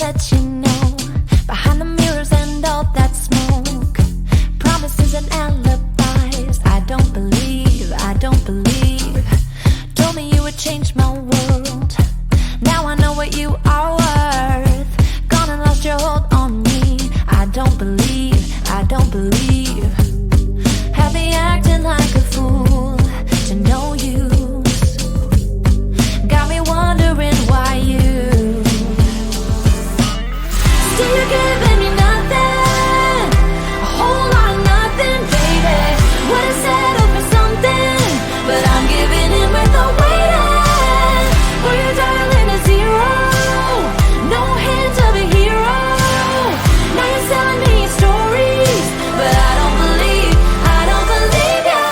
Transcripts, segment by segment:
let you know. Behind the mirrors and all that smoke, promises and alibis. I don't believe, I don't believe. Told me you would change my world. Now I know what you are worth. Gone and lost your hold on me. I don't believe, I don't believe. Have me acting like a fool to no use. Got me wondering why you still you're giving me nothing, a whole lot of nothing, baby. Would've settled for something, but I'm giving in with the waiting. For your darling a zero, no hint of a hero. Now you're selling me your stories, but I don't believe you.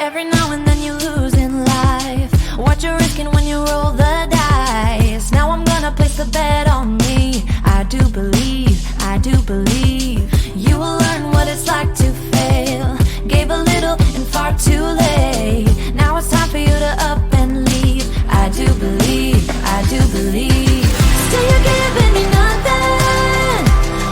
Every now and then you lose in life. What you're risking when you roll the dice. Now I'm gonna place the bet on me. I do believe, I do believe. You will learn what it's like to fail. Gave a little and far too late. Now it's time for you to up and leave. I do believe, I do believe. Still you're giving me nothing,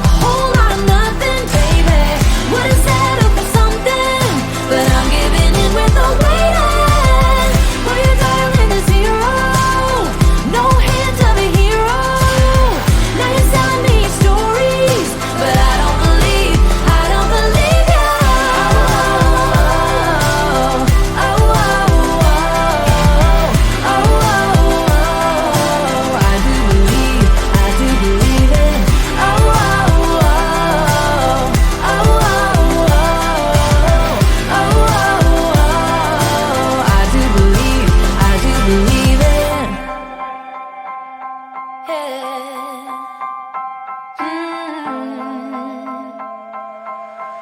a whole lot of nothing, baby. Would've settled for something, but I'm giving in with the waiting. For your darling a zero, no hint of a hero. Now you're selling me your stories, but I don't believe you. I do believe, I do believe it. I do believe, I do believe it. Yeah.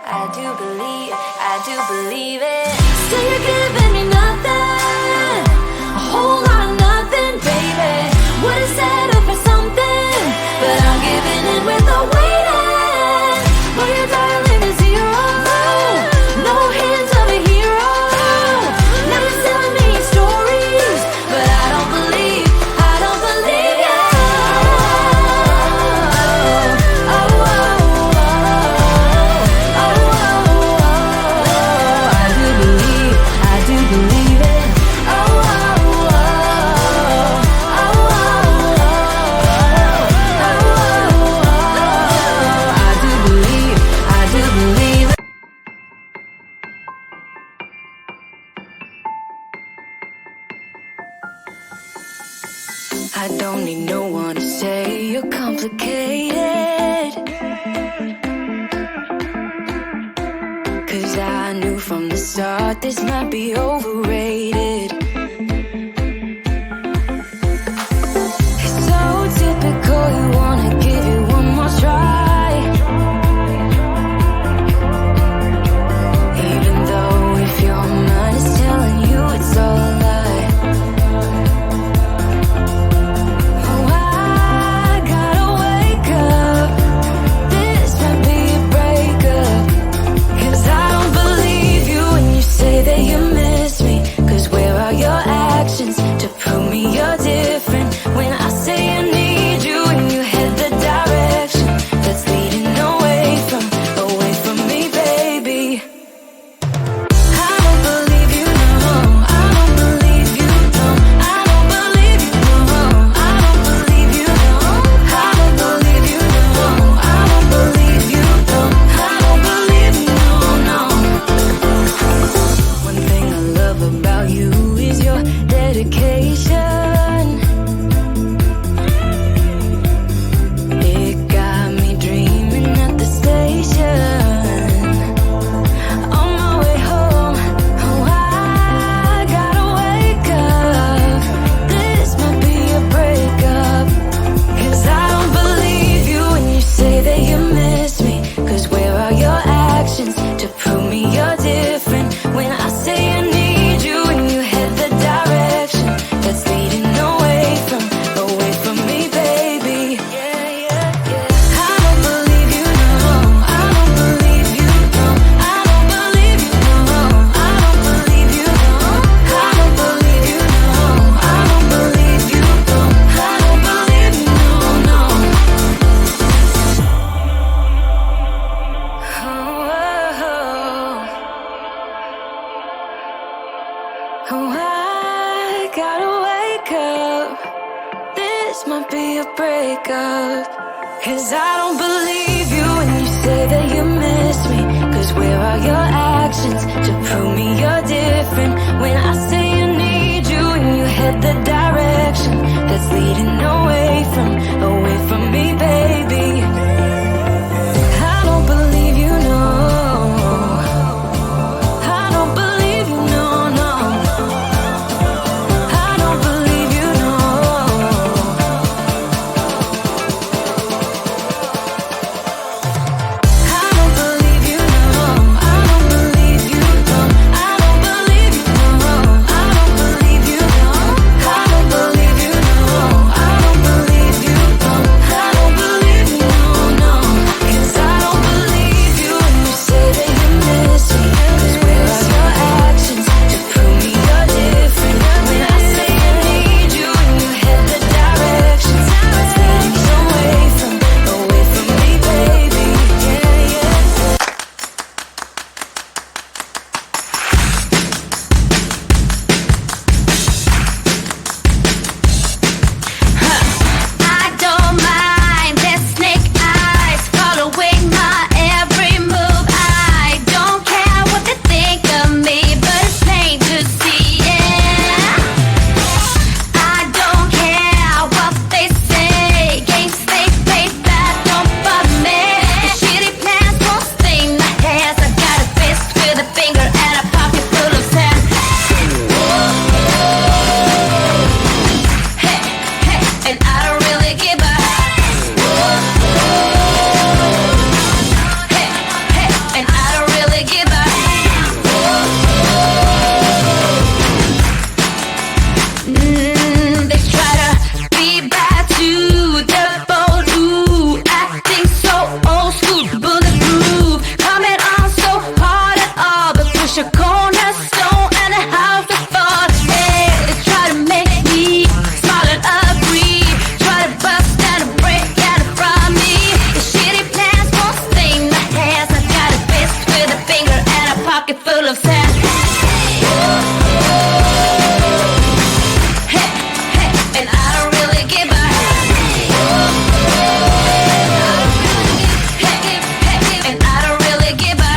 I do believe, I do believe it. Still you're giving me nothing, a whole lot of nothing, baby. Would've settled for something, but I'm giving in with the waiting. For your darling a zero, no hint of a hero. Now you're selling me your stories, but I don't believe, I don't believe you. I do believe, I do believe it. I do believe, I do believe it. I don't need no one to say you're complicated, 'cause I knew from the start this might be overrated. It's so typical, you wanna give it one more try, even though if your mind is telling you it's all a lie. Oh, I gotta wake up, this might be a breakup, 'cause I don't believe you when you say that you miss me. 'Cause where are your this might be a breakup. 'Cause I don't believe you when you say that you miss me. 'Cause where are your actions to prove me you're different? When I say you need you and you head the direction that's leading away from me, baby. I don't believe you, no. I don't believe you, no, no. I don't believe you, no. I don't believe you, no. I don't believe you, no. I don't believe you, no. I don't believe you, no. I don't believe you, no. I don't believe you, no. I don't believe you, no, no. 'Cause I don't believe you when you say that you miss me. 'Cause where are your actions to prove me you're different? When I say I need you and you head the directions that's leading away from me, baby. Yeah, yeah. I don't mind their snake eyes following my every move. I don't care what they think of me, but it's plain to see, yeah. I don't care what they say, games they play that don't bother me. The shitty plans won't stain my hands. I got a fist with a finger and a pocket full of sand. Hey, hey, and I don't really give a. Hey, hey, and I don't really give a. They try to be bad to the bold, ooh, acting so old school, bulletproof, coming on so hard at all, but push a cornerstone and a house to fall. Hey, they try to make me smile and agree, try to bust and break out from me. The shitty plans won't stain my hands. I got a fist with a finger and a pocket full of sand. Hey, hey, and I don't really give a. Hey, hey, and I don't really give a.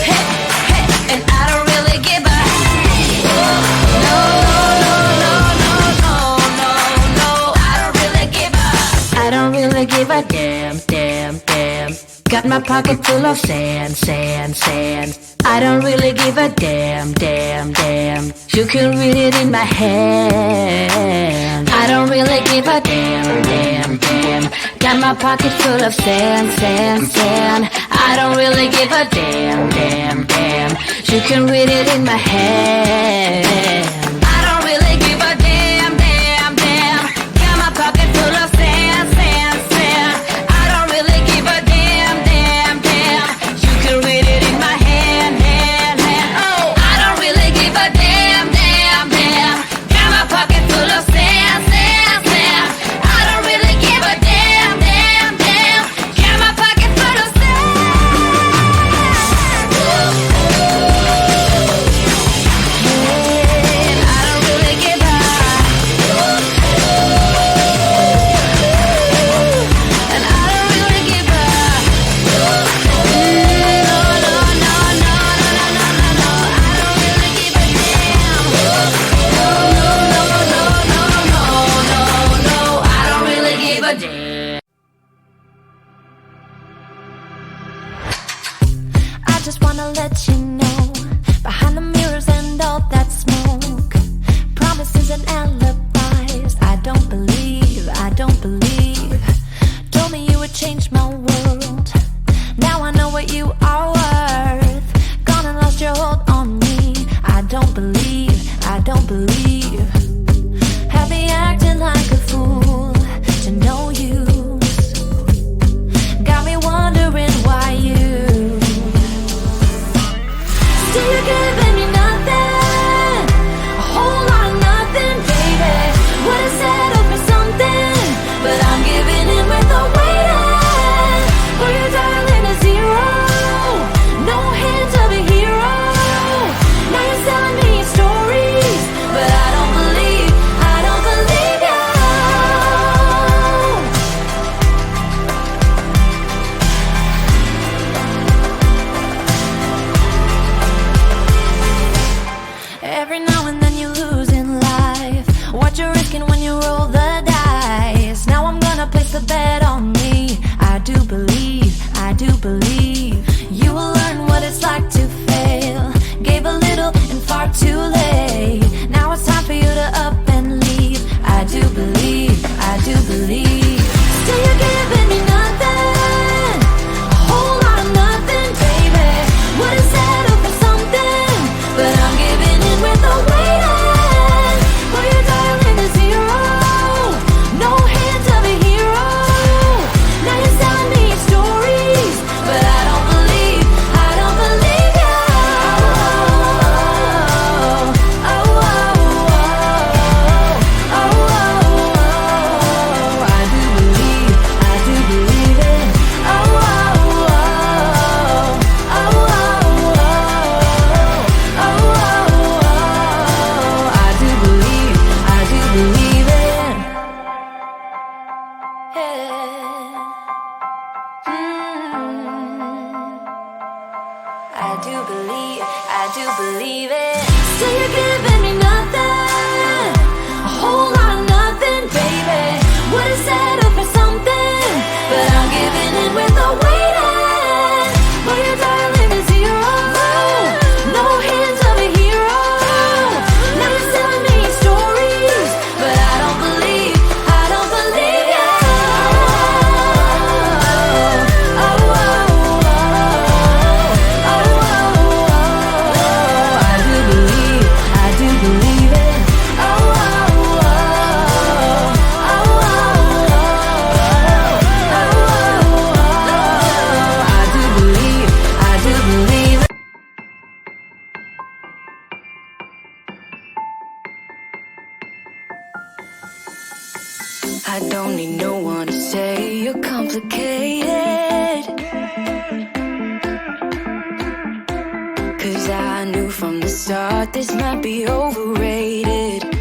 Hey, hey, and I don't really give a. No, no, no, no, no, no, no, I don't really give a. I don't really give a damn, damn, damn. Got my pocket full of sand, sand, sand. I don't really give a damn, damn, damn. You can read it in my hand. I don't really give a damn, damn, damn. Got my pocket full of sand, sand, sand. I don't really give a damn, damn, damn. You can read it in my hand. I don't really give a damn, damn, damn. Got my pocket full of sand, sand, sand. I don't really give a damn, damn, damn. You can read it in my hand, hand, hand. Oh, I don't really give a damn, damn, damn. Got my pocket full of sand, sand, sand. I don't really give a damn, damn, damn. Got my pocket full of sand. Yeah, I don't really give a. And I don't really give a. No, no, no, no, no, no, no, no. I don't really give a damn. No, no, no, no, no, no, no, no. I don't really give a damn. I just wanna let you know, behind the mirrors and all that smoke, promises and alibis, I don't believe, I don't believe. Told me you would change my world. Now I know what you are worth. Gone and lost your hold on me. I don't believe, I don't believe. Have me acting like a fool to no use. Got me wondering why you still giving me nothing, a whole lot of nothing, baby. I do believe it. Say you're giving me nothing, a whole lot of nothing, baby. Would've settled for something, but I'm giving in with the waiting. For your darling is zero, no hands of a hero. Now you're selling me stories, but I don't believe you. I don't need no one to say you're complicated, 'cause I knew from the start this might be overrated.